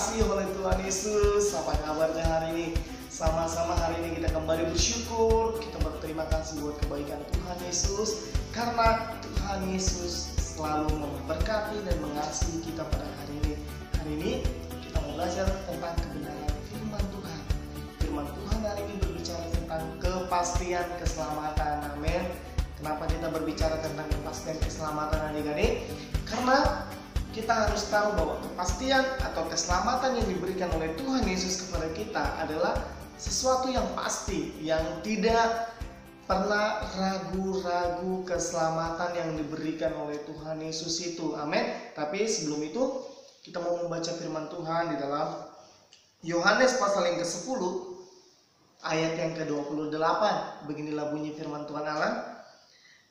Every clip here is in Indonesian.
dikasihi oleh Tuhan Yesus. Apa kabarnya hari ini? Sama-sama hari ini kita kembali bersyukur. Kita berterima kasih buat kebaikan Tuhan Yesus, karena Tuhan Yesus selalu memberkati dan mengasihi kita pada hari ini. Hari ini kita mau belajar tentang kebenaran firman Tuhan. Firman Tuhan hari ini berbicara tentang kepastian keselamatan. Amin. Kenapa kita berbicara tentang kepastian keselamatan adik-adik? Karena kita harus tahu bahwa kepastian atau keselamatan yang diberikan oleh Tuhan Yesus kepada kita adalah sesuatu yang pasti, yang tidak pernah ragu-ragu keselamatan yang diberikan oleh Tuhan Yesus itu. Amin. Tapi sebelum itu kita mau membaca firman Tuhan di dalam Yohanes pasal yang ke-10 ayat yang ke-28. Beginilah bunyi firman Tuhan Allah.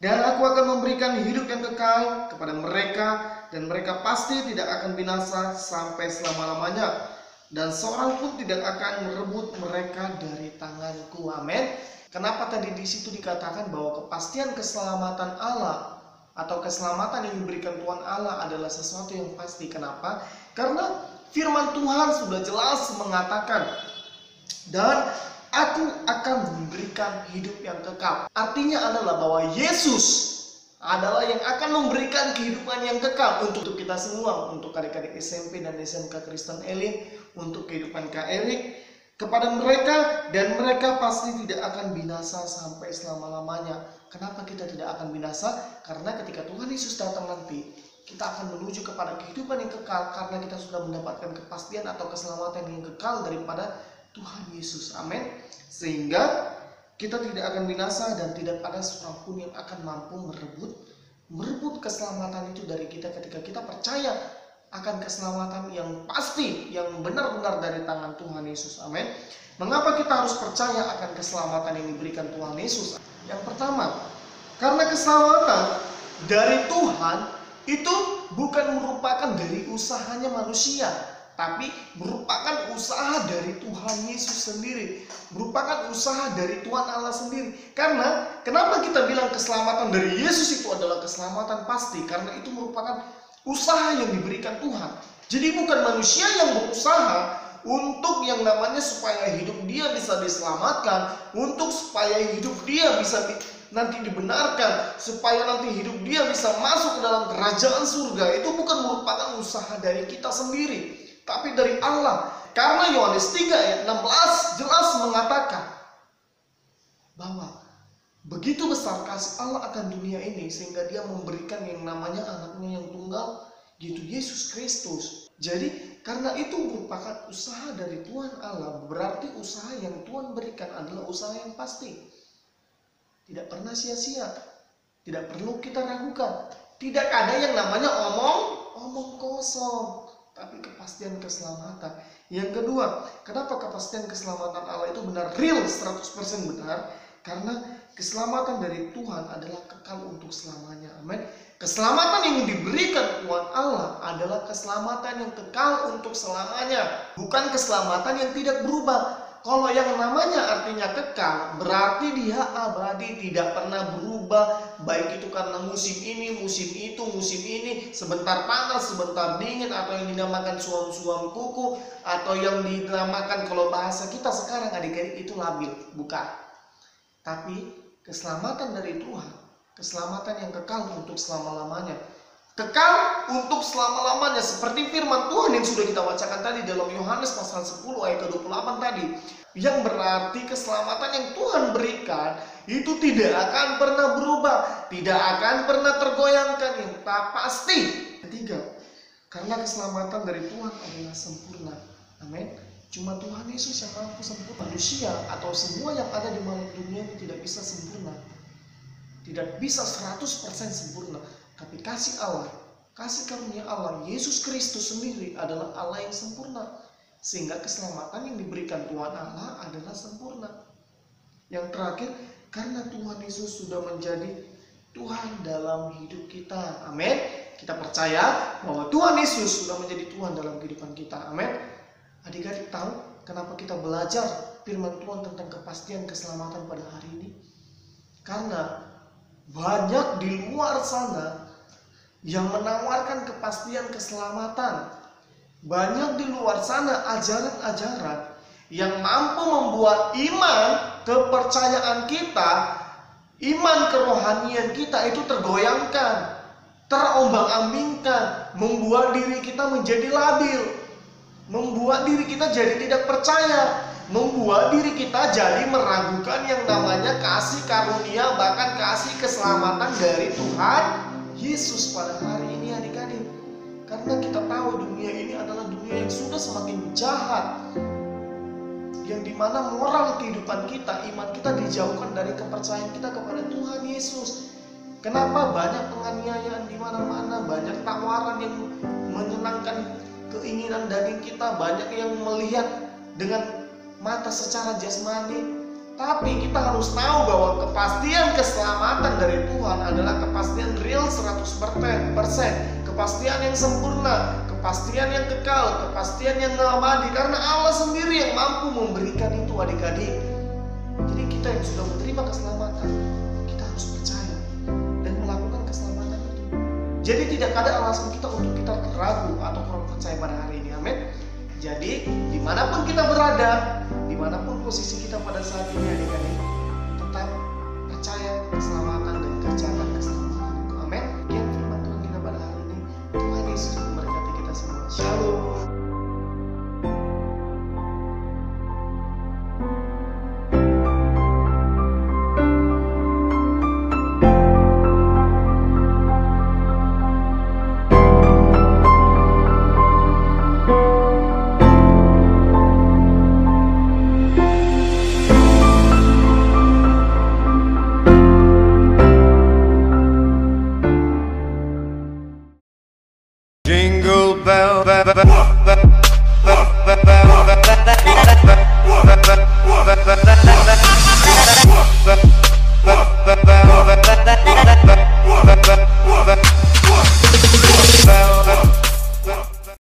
Dan aku akan memberikan hidup yang kekal kepada mereka, dan mereka pasti tidak akan binasa sampai selama-lamanya, dan seorang pun tidak akan merebut mereka dari tanganku. Amin. Kenapa tadi di situ dikatakan bahwa kepastian keselamatan Allah atau keselamatan yang diberikan Tuhan Allah adalah sesuatu yang pasti? Kenapa? Karena firman Tuhan sudah jelas mengatakan, dan aku akan memberikan hidup yang kekal. Artinya adalah bahwa Yesus adalah yang akan memberikan kehidupan yang kekal untuk kita semua, untuk adik-adik SMP dan SMK Kristen Elim, untuk kehidupan Kak Erik, kepada mereka, dan mereka pasti tidak akan binasa sampai selama-lamanya. Kenapa kita tidak akan binasa? Karena ketika Tuhan Yesus datang nanti, kita akan menuju kepada kehidupan yang kekal, karena kita sudah mendapatkan kepastian atau keselamatan yang kekal daripada Tuhan Yesus. Amin. Sehingga kita tidak akan binasa dan tidak ada seorang pun yang akan mampu merebut keselamatan itu dari kita ketika kita percaya akan keselamatan yang pasti, yang benar-benar dari tangan Tuhan Yesus. Amin. Mengapa kita harus percaya akan keselamatan yang diberikan Tuhan Yesus? Yang pertama, karena keselamatan dari Tuhan itu bukan merupakan dari usahanya manusia, tapi merupakan usaha dari Tuhan Yesus sendiri, merupakan usaha dari Tuhan Allah sendiri. Karena kenapa kita bilang keselamatan dari Yesus itu adalah keselamatan pasti? Karena itu merupakan usaha yang diberikan Tuhan. Jadi bukan manusia yang berusaha untuk yang namanya supaya hidup dia bisa diselamatkan, untuk supaya hidup dia bisa nanti dibenarkan, supaya nanti hidup dia bisa masuk ke dalam kerajaan surga. Itu bukan merupakan usaha dari kita sendiri, tapi dari Allah. Karena Yohanes 3 ayat 16 jelas mengatakan bahwa begitu besar kasih Allah akan dunia ini sehingga dia memberikan yang namanya anaknya yang tunggal, yaitu Yesus Kristus. Jadi karena itu merupakan usaha dari Tuhan Allah, berarti usaha yang Tuhan berikan adalah usaha yang pasti, tidak pernah sia-sia, tidak perlu kita ragukan. Tidak ada yang namanya omong kosong, tapi kepastian keselamatan. Yang kedua, kenapa kepastian keselamatan Allah itu benar, real, 100% benar? Karena keselamatan dari Tuhan adalah kekal untuk selamanya. Amin. Keselamatan yang diberikan Tuhan Allah adalah keselamatan yang kekal untuk selamanya, bukan keselamatan yang tidak berubah. Kalau yang namanya artinya kekal, berarti dia abadi, tidak pernah berubah. Baik itu karena musim ini, musim itu, musim ini, sebentar panas, sebentar dingin, atau yang dinamakan suam-suam kuku, atau yang dinamakan kalau bahasa kita sekarang adik-adik itu labil. Bukan. Tapi keselamatan dari Tuhan, keselamatan yang kekal untuk selama-lamanya. Kekal untuk selama-lamanya, seperti firman Tuhan yang sudah kita bacakan tadi dalam Yohanes pasal 10 ayat ke-28 tadi, yang berarti keselamatan yang Tuhan berikan itu tidak akan pernah berubah, tidak akan pernah tergoyangkan, yang tak pasti. Ketiga, karena keselamatan dari Tuhan adalah sempurna. Amin. Cuma Tuhan Yesus yang mampu sempurna. Manusia atau semua yang ada di malam dunia ini tidak bisa sempurna, tidak bisa 100% sempurna. Tapi kasih Allah, kasih karunia Allah, Yesus Kristus sendiri adalah Allah yang sempurna. Sehingga keselamatan yang diberikan Tuhan Allah adalah sempurna. Yang terakhir, karena Tuhan Yesus sudah menjadi Tuhan dalam hidup kita. Amin. Kita percaya bahwa Tuhan Yesus sudah menjadi Tuhan dalam kehidupan kita. Amin. Adik-adik tahu kenapa kita belajar firman Tuhan tentang kepastian keselamatan pada hari ini? Karena banyak di luar sana yang menawarkan kepastian keselamatan, Banyak di luar sana ajaran-ajaran yang mampu membuat iman, kepercayaan kita, iman kerohanian kita itu tergoyangkan, terombang-ambingkan, membuat diri kita menjadi labil, membuat diri kita jadi tidak percaya, membuat diri kita jadi meragukan yang namanya kasih karunia, bahkan kasih keselamatan dari Tuhan Yesus pada hari ini, adik-adik. Karena kita tahu dunia ini adalah dunia yang sudah semakin jahat, yang dimana moral kehidupan kita, iman kita dijauhkan dari kepercayaan kita kepada Tuhan Yesus. Kenapa banyak penganiayaan di mana-mana, banyak tawaran yang menyenangkan keinginan daging kita, banyak yang melihat dengan mata secara jasmani. Tapi kita harus tahu bahwa kepastian keselamatan dari Tuhan adalah kepastian real 100%, kepastian yang sempurna, kepastian yang kekal, kepastian yang abadi, karena Allah sendiri yang mampu memberikan itu, adik-adik. Jadi kita yang sudah menerima keselamatan, kita harus percaya dan melakukan keselamatan itu. Jadi tidak ada alasan kita untuk kita ragu atau kurang percaya pada hari ini. Amin. Jadi dimanapun kita berada, dimanapun posisi kita pada saat ini, adik-adik, tetap percaya keselamatan